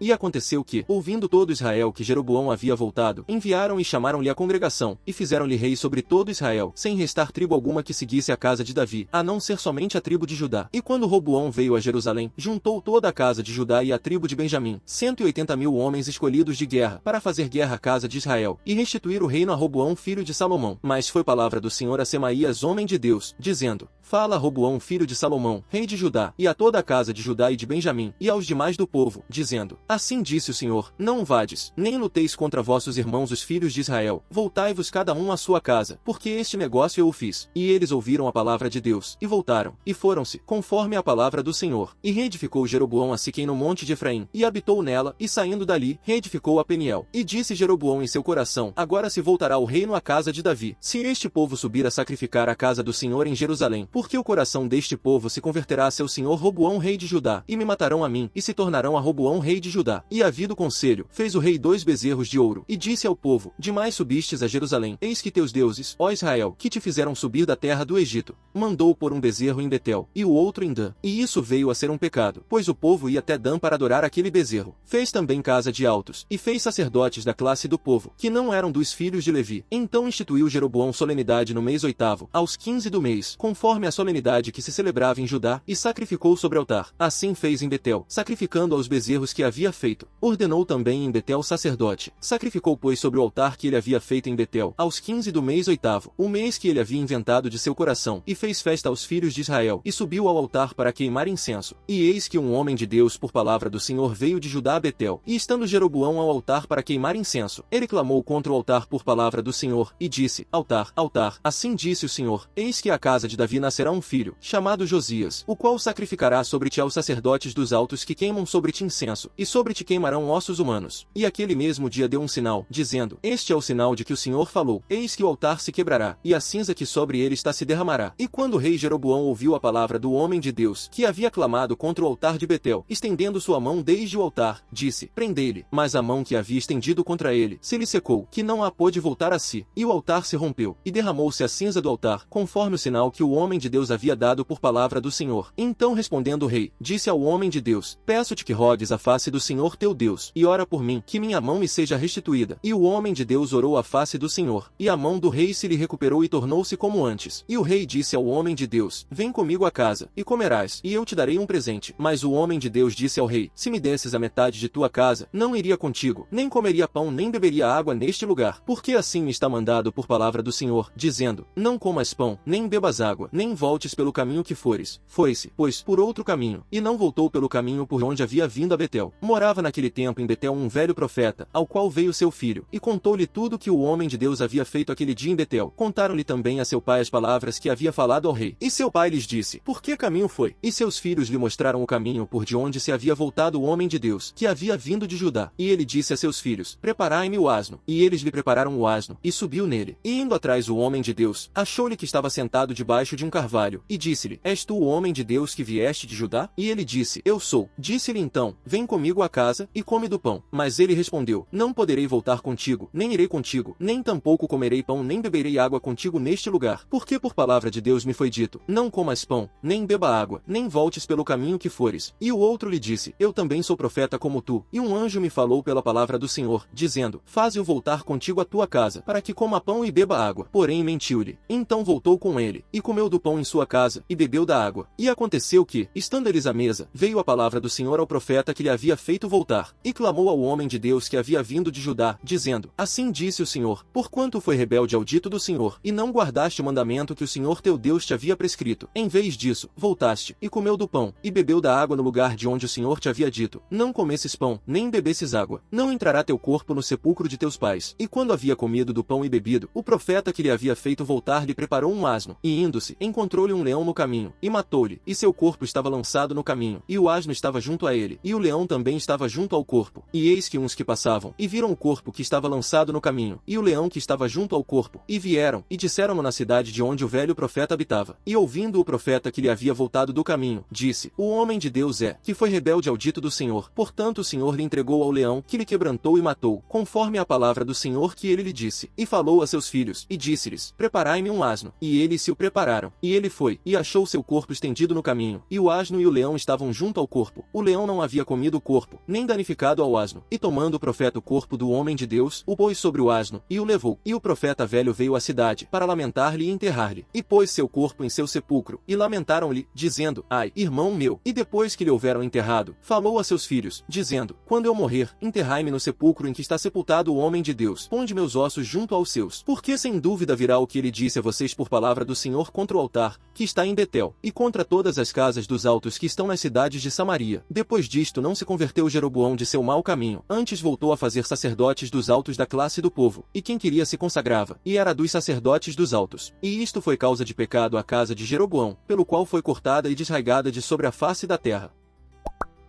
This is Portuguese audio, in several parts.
E aconteceu que, ouvindo todo Israel que Jeroboão havia voltado, enviaram e chamaram-lhe a congregação, e fizeram-lhe rei sobre todo Israel, sem restar tribo alguma que seguisse a casa de Davi, a não ser somente a tribo de Judá. E quando Roboão veio a Jerusalém, juntou toda a casa de Judá e a tribo de Benjamim, 180.000 homens escolhidos de guerra, para fazer guerra à casa de Israel, e restituir o reino a Roboão filho de Salomão. Mas foi palavra do Senhor a Semaías homem de Deus, dizendo: Fala a Roboão filho de Salomão, rei de Judá, e a toda a casa de Judá e de Benjamim, e aos demais do povo, dizendo: Assim disse o Senhor, não vades, nem luteis contra vossos irmãos os filhos de Israel, voltai-vos cada um à sua casa, porque este negócio eu o fiz. E eles ouviram a palavra de Deus, e voltaram, e foram-se, conforme a palavra do Senhor. E reedificou Jeroboão a Siquém no monte de Efraim, e habitou nela, e saindo dali, reedificou a Peniel. E disse Jeroboão em seu coração: Agora se voltará o reino à casa de Davi, se este povo subir a sacrificar a casa do Senhor em Jerusalém, porque o coração deste povo se converterá a seu senhor Roboão rei de Judá, e me matarão a mim, e se tornarão a Roboão rei de Judá. E havido conselho, fez o rei 2 bezerros de ouro, e disse ao povo: Demais subistes a Jerusalém, eis que teus deuses, ó Israel, que te fizeram subir da terra do Egito, mandou pôr um bezerro em Betel, e o outro em Dan. E isso veio a ser um pecado, pois o povo ia até Dan para adorar aquele bezerro. Fez também casa de altos, e fez sacerdotes da classe do povo, que não eram dos filhos de Levi. Então instituiu Jeroboão solenidade no mês 8º, aos 15 do mês, conforme a solenidade que se celebrava em Judá, e sacrificou sobre altar. Assim fez em Betel, sacrificando aos bezerros que havia feito. Ordenou também em Betel sacerdote. Sacrificou, pois, sobre o altar que ele havia feito em Betel, aos 15 do mês 8º, o mês que ele havia inventado de seu coração, e fez festa aos filhos de Israel, e subiu ao altar para queimar incenso. E eis que um homem de Deus por palavra do Senhor veio de Judá a Betel, e estando Jeroboão ao altar para queimar incenso, ele clamou contra o altar por palavra do Senhor, e disse: Altar, altar, assim disse o Senhor, eis que a casa de Davi nascerá um filho, chamado Josias, o qual sacrificará sobre ti aos sacerdotes dos altos que queimam sobre ti incenso, e sobre ti queimarão ossos humanos. E aquele mesmo dia deu um sinal, dizendo: Este é o sinal de que o Senhor falou, eis que o altar se quebrará, e a cinza que sobre ele está se derramará. E quando o rei Jeroboão ouviu a palavra do homem de Deus, que havia clamado contra o altar de Betel, estendendo sua mão desde o altar, disse: Prendei-lhe. Mas a mão que havia estendido contra ele, se lhe secou, que não a pôde voltar a si. E o altar se rompeu, e derramou-se a cinza do altar, conforme o sinal que o homem de Deus havia dado por palavra do Senhor. Então respondendo o rei, disse ao homem de Deus: Peço-te que rogues a face do Senhor teu Deus, e ora por mim, que minha mão me seja restituída. E o homem de Deus orou a face do Senhor, e a mão do rei se lhe recuperou e tornou-se como antes. E o rei disse ao homem de Deus: Vem comigo a casa, e comerás, e eu te darei um presente. Mas o homem de Deus disse ao rei: Se me desses a metade de tua casa, não iria contigo, nem comeria pão nem beberia água neste lugar, porque assim me está mandado por palavra do Senhor, dizendo: Não comas pão, nem bebas água, nem voltes pelo caminho que fores. Foi-se, pois, por outro caminho, e não voltou pelo caminho por onde havia vindo a Betel. Morava naquele tempo em Betel um velho profeta, ao qual veio seu filho, e contou-lhe tudo que o homem de Deus havia feito aquele dia em Betel. Contaram-lhe também a seu pai as palavras que havia falado ao rei. E seu pai lhes disse: Por que caminho foi? E seus filhos lhe mostraram o caminho por de onde se havia voltado o homem de Deus, que havia vindo de Judá. E ele disse a seus filhos: Preparai-me o asno. E eles lhe prepararam o asno, e subiu nele. E indo atrás o homem de Deus, achou-lhe que estava sentado debaixo de um carvalho, e disse-lhe: És tu o homem de Deus que vieste de Judá? E ele disse: Eu sou. Disse-lhe então: Vem comigo a casa, e come do pão. Mas ele respondeu: Não poderei voltar contigo, nem irei contigo, nem tampouco comerei pão nem beberei água contigo neste lugar, porque por palavra de Deus me foi dito: Não comas pão, nem beba água, nem voltes pelo caminho que fores. E o outro lhe disse: Eu também sou profeta como tu, e um anjo me falou pela palavra do Senhor, dizendo: Faze-o voltar contigo à tua casa, para que coma pão e beba água. Porém mentiu-lhe. Então voltou com ele, e comeu do pão em sua casa, e bebeu da água. E aconteceu que, estando eles à mesa, veio a palavra do Senhor ao profeta que lhe havia feito voltar, e clamou ao homem de Deus que havia vindo de Judá, dizendo: Assim disse o Senhor, porquanto foi rebelde ao dito do Senhor, e não guardaste o mandamento que o Senhor teu Deus te havia prescrito. Em vez disso, voltaste, e comeu do pão, e bebeu da água no lugar de onde o Senhor te havia dito: Não comesses pão, nem bebesses água. Não entrará teu corpo no sepulcro de teus pais. E quando havia comido do pão e bebido, o profeta que lhe havia feito voltar lhe preparou um asno, e indo-se, encontrou-lhe um leão no caminho, e matou-lhe, e seu corpo estava lançado no caminho, e o asno estava junto a ele, e o leão também estava junto ao corpo. E eis que uns que passavam, e viram o corpo que estava lançado no caminho, e o leão que estava junto ao corpo, e vieram, e disseram-no na cidade de onde o velho profeta habitava. E ouvindo o profeta que lhe havia voltado do caminho, disse: O homem de Deus é, que foi rebelde ao dito do Senhor, portanto o Senhor lhe entregou ao leão, que lhe quebrantou e matou, conforme a palavra do Senhor que ele lhe disse. E falou a seus filhos, e disse-lhes: Preparai-me um asno. E eles se o prepararam. E ele foi, e achou seu corpo estendido no caminho, e o asno e o leão estavam junto ao corpo. O leão não havia comido o corpo, corpo, nem danificado ao asno. E tomando o profeta o corpo do homem de Deus, o pôs sobre o asno, e o levou. E o profeta velho veio à cidade, para lamentar-lhe e enterrar-lhe. E pôs seu corpo em seu sepulcro, e lamentaram-lhe, dizendo, ai, irmão meu. E depois que lhe houveram enterrado, falou a seus filhos, dizendo, quando eu morrer, enterrai-me no sepulcro em que está sepultado o homem de Deus, ponde meus ossos junto aos seus. Porque sem dúvida virá o que ele disse a vocês por palavra do Senhor contra o altar, que está em Betel, e contra todas as casas dos altos que estão nas cidades de Samaria. Depois disto não se converteu Jeroboão de seu mau caminho, antes voltou a fazer sacerdotes dos altos da classe do povo, e quem queria se consagrava, e era dos sacerdotes dos altos. E isto foi causa de pecado à casa de Jeroboão, pelo qual foi cortada e desraigada de sobre a face da terra.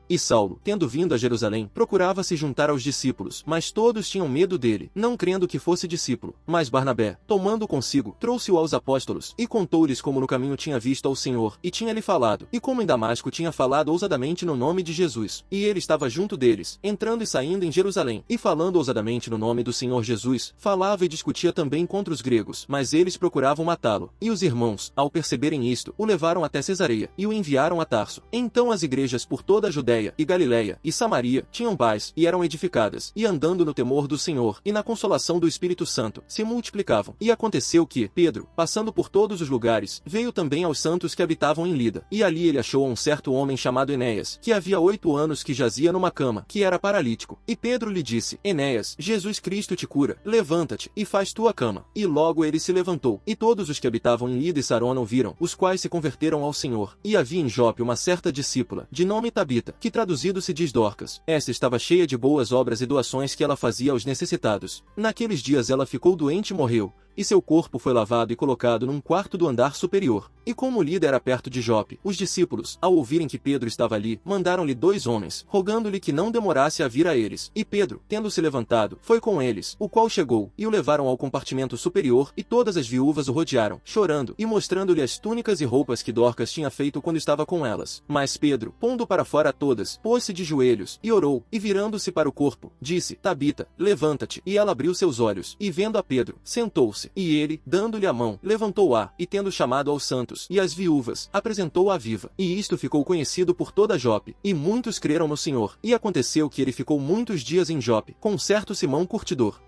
E Saulo, tendo vindo a Jerusalém, procurava se juntar aos discípulos, mas todos tinham medo dele, não crendo que fosse discípulo. Mas Barnabé, tomando consigo, trouxe-o aos apóstolos, e contou-lhes como no caminho tinha visto ao Senhor, e tinha-lhe falado, e como em Damasco tinha falado ousadamente no nome de Jesus. E ele estava junto deles, entrando e saindo em Jerusalém, e falando ousadamente no nome do Senhor Jesus, falava e discutia também contra os gregos, mas eles procuravam matá-lo. E os irmãos, ao perceberem isto, o levaram até Cesareia, e o enviaram a Tarso. Então as igrejas por toda a Judéia, e Galiléia, e Samaria, tinham paz, e eram edificadas, e andando no temor do Senhor, e na consolação do Espírito Santo, se multiplicavam. E aconteceu que, Pedro, passando por todos os lugares, veio também aos santos que habitavam em Lida, e ali ele achou um certo homem chamado Enéas, que havia 8 anos que jazia numa cama, que era paralítico. E Pedro lhe disse, Enéas, Jesus Cristo te cura, levanta-te, e faz tua cama. E logo ele se levantou, e todos os que habitavam em Lida e Sarona o viram, os quais se converteram ao Senhor. E havia em Jope uma certa discípula, de nome Tabita, que traduzido se diz Dorcas. Esta estava cheia de boas obras e doações que ela fazia aos necessitados. Naqueles dias ela ficou doente e morreu, e seu corpo foi lavado e colocado num quarto do andar superior. E como Lida era perto de Jope, os discípulos, ao ouvirem que Pedro estava ali, mandaram-lhe 2 homens, rogando-lhe que não demorasse a vir a eles. E Pedro, tendo se levantado, foi com eles, o qual chegou, e o levaram ao compartimento superior, e todas as viúvas o rodearam, chorando, e mostrando-lhe as túnicas e roupas que Dorcas tinha feito quando estava com elas. Mas Pedro, pondo para fora todas, pôs-se de joelhos, e orou, e virando-se para o corpo, disse, Tabita, levanta-te. E ela abriu seus olhos, e vendo a Pedro, sentou-se. E ele, dando-lhe a mão, levantou-a, e tendo chamado aos santos, e às viúvas, apresentou-a viva. E isto ficou conhecido por toda Jope, e muitos creram no Senhor. E aconteceu que ele ficou muitos dias em Jope, com certo Simão curtidor.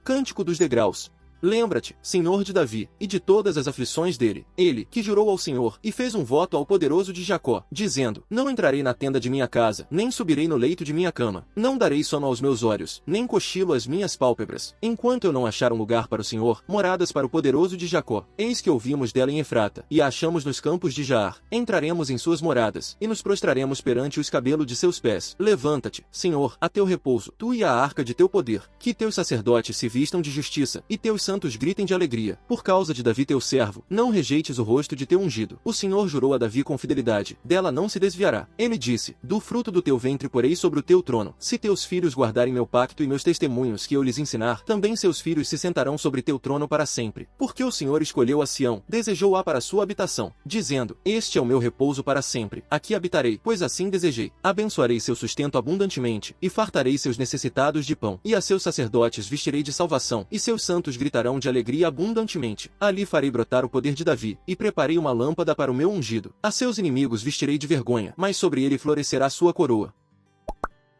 Cântico dos degraus. Lembra-te, Senhor de Davi, e de todas as aflições dele, ele, que jurou ao Senhor, e fez um voto ao poderoso de Jacó, dizendo, não entrarei na tenda de minha casa, nem subirei no leito de minha cama, não darei sono aos meus olhos, nem cochilo às minhas pálpebras, enquanto eu não achar um lugar para o Senhor, moradas para o poderoso de Jacó. Eis que ouvimos dela em Efrata, e a achamos nos campos de Jaar. Entraremos em suas moradas, e nos prostraremos perante o escabelo de seus pés. Levanta-te, Senhor, a teu repouso, tu e a arca de teu poder, que teus sacerdotes se vistam de justiça, e teus santos gritem de alegria. Por causa de Davi teu servo, não rejeites o rosto de teu ungido. O Senhor jurou a Davi com fidelidade, dela não se desviará. Ele disse, do fruto do teu ventre porei sobre o teu trono. Se teus filhos guardarem meu pacto e meus testemunhos que eu lhes ensinar, também seus filhos se sentarão sobre teu trono para sempre. Porque o Senhor escolheu a Sião, desejou-a para sua habitação, dizendo, este é o meu repouso para sempre, aqui habitarei, pois assim desejei. Abençoarei seu sustento abundantemente, e fartarei seus necessitados de pão. E a seus sacerdotes vestirei de salvação, e seus santos gritarão de alegria abundantemente. Ali farei brotar o poder de Davi, e preparei uma lâmpada para o meu ungido. A seus inimigos vestirei de vergonha, mas sobre ele florescerá sua coroa.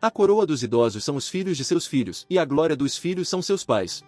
A coroa dos idosos são os filhos de seus filhos, e a glória dos filhos são seus pais.